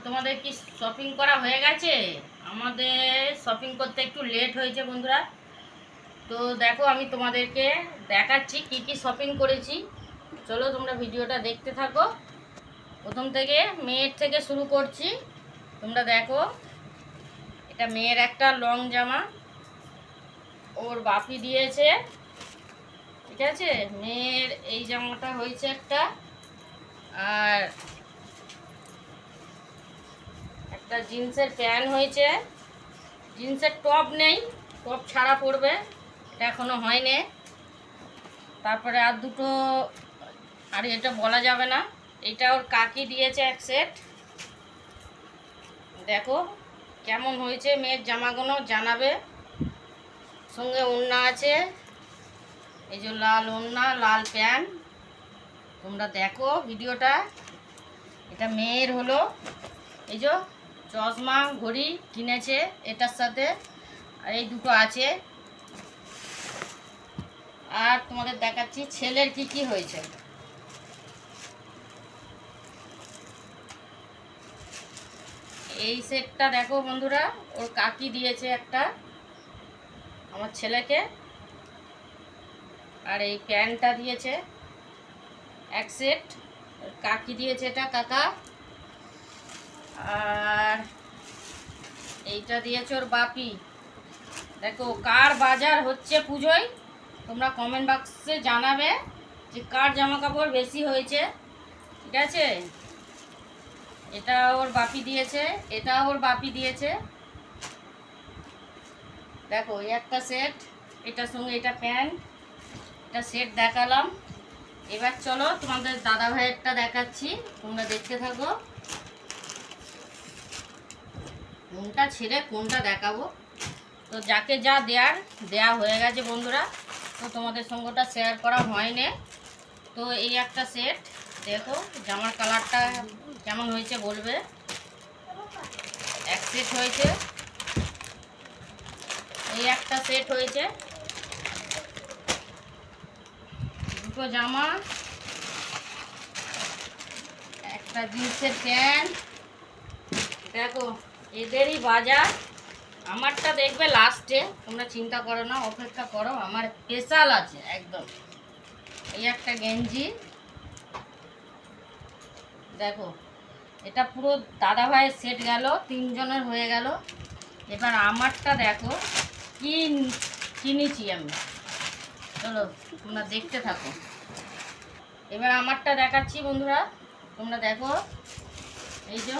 তোমাদের কি শপিং করা হয়ে গেছে? আমাদের শপিং করতে একটু লেট হয়েছে বন্ধুরা। তো দেখো আমি তোমাদেরকে দেখাচ্ছি কি কি শপিং করেছি। চলো তোমরা ভিডিওটা দেখতে থাকো, প্রথম থেকে মেয়ের থেকে শুরু করছি। তোমরা দেখো, এটা মেয়ের একটা লং জামা, ওর বাপি দিয়েছে, ঠিক আছে। মেয়ের এই জামাটা হয়েছে একটা, আর একটা জিন্সের প্যান্ট হয়েছে। জিন্সের টপ নেই, টপ ছাড়া পড়বে, এটা এখনো হয়নি। তারপরে আর দুটো, আর এটা বলা যাবে না। এটা ওর কাকি দিয়েছে এক সেট। দেখো কেমন হয়েছে মেয়ের জামাগুলো জানাবে। সঙ্গে ওড়না আছে, এই যে লাল ওড়না, লাল প্যান্ট। তোমরা দেখো ভিডিওটা। এটা মেয়ের হলো, এই যে চশমা ঘড়ি কিনেছে এটার সাথে, আর এই দুটো আছে। আর তোমাদের দেখাচ্ছি ছেলের কি কি হয়েছে। এই সেটটা দেখো বন্ধুরা, ওর কাকি দিয়েছে একটা আমার ছেলেকে। আর এই প্যান্টটা দিয়েছে এক সেট, কাকি দিয়েছে এটা কাকা। আর এইটা দিয়েছে ওর বাপি। দেখো কার বাজার হচ্ছে পুজোয়, তোমরা কমেন্ট বক্সে জানাবে যে কার জামা কাপড় বেশি হয়েছে, ঠিক আছে। এটা ওর বাপি দিয়েছে, এটা ওর বাপি দিয়েছে। দেখো এই একটা সেট, এটার সঙ্গে এটা প্যান্ট, এটা সেট দেখালাম। এবার চলো তোমাদের দাদা ভাইয়েরটা দেখাচ্ছি, তোমরা দেখতে থাকো। কোনটা ছেড়ে কোনটা দেখাবো, তো যাকে যা দেয়া হয়ে গেছে বন্ধুরা। তো তোমাদের সঙ্গেটা শেয়ার করা হয়নি। তো এই একটা সেট, দেখো জামার কালারটা কেমন হয়েছে বলবে। এক সেট হয়েছে, এই একটা সেট হয়েছে, দুটো জামা, একটা জিন্সের প্যান্ট। দেখো এদেরই বাজার। আমারটা দেখবে লাস্টে, তোমরা চিন্তা করো না, অপেক্ষা করো, আমার স্পেশাল আছে একদম। এই একটা গেঞ্জি, দেখো এটা পুরো দাদা ভাইয়ের সেট গেল, তিনজনের হয়ে গেল। এবার আমারটা দেখো কি কিনেছি আমি, চলো তোমরা দেখতে থাকো। এবার আমারটা দেখাচ্ছি বন্ধুরা, তোমরা দেখো। এই যে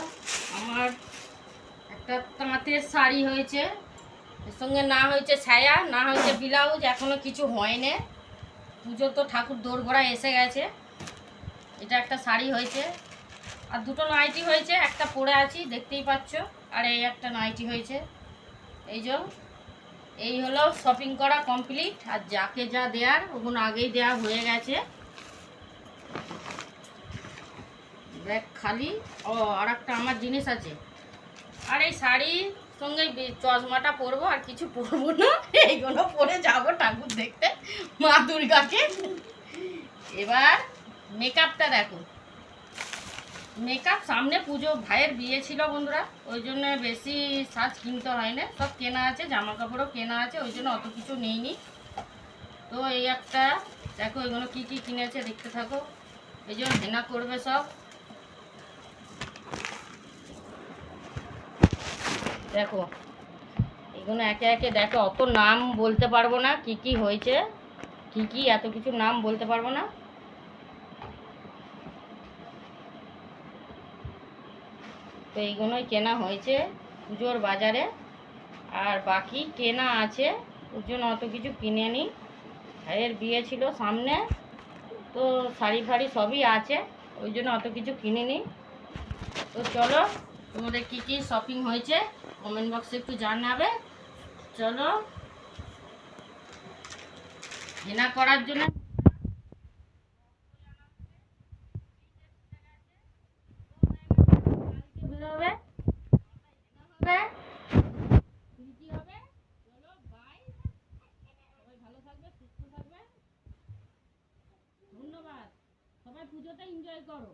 আমার একটা তাঁতের শাড়ি হয়েছে, এর সঙ্গে না হয়েছে ছায়া, না হয়েছে ব্লাউজ, এখনও কিছু হয়নি। পুজো তো ঠাকুর দোরগোড়া এসে গেছে। এটা একটা শাড়ি হয়েছে, আর দুটো নাইটি হয়েছে, একটা পরে আছি দেখতেই পাচ্ছ। আর এই একটা নাইটি হয়েছে। এই যে এই হলো শপিং করা কমপ্লিট। আর যাকে যা দেওয়ার ওগুলো আগেই দেওয়া হয়ে গেছে। ব্যাগ খালি। ও আর একটা আমার জিনিস আছে, আর এই শাড়ির সঙ্গে চশমাটা পরবো, আর কিছু পরবো না। এইগুলো পরে যাবো ঠাকুর দেখতে, মা দুর্গাকে। এবার মেকআপটা দেখো। মেকআপ সামনে পুজো, ভাইয়ের বিয়ে ছিল বন্ধুরা, ওই জন্য বেশি সাজ কিনতে হয় না, সব কেনা আছে, জামা কাপড়ও কেনা আছে, ওই জন্য অত কিছু নেইনি। তো এই একটা দেখো, এগুলো কি কি কিনেছে দেখতে থাকো। এই জন্য হেনা করবে সব, দেখো এগুলো একে একে দেখো। অত নাম বলতে পারবো না, কি কি হয়েছে, কি কি এত কিছু নাম বলতে পারবো না। তো এইগুলোই কেনা হয়েছে পুজোর বাজারে, আর বাকি কেনা আছে, ওর জন্য অত কিছু কিনে নিই। ভাইয়ের বিয়ে ছিল সামনে, তো শাড়ি ফাড়ি সবই আছে, ওই জন্য অত কিছু কিনে নিই। তো চলো তোমাদের কি কি শপিং হয়েছে কমেন্ট বক্সে একটু জানাবে। চলো হেনা করার জন্য বেরোবে, হবে। চলো বাই, সবাই ভালো থাকবে, সুস্থ থাকবে, ধন্যবাদ। সবাই পুজোটা এনজয় করো।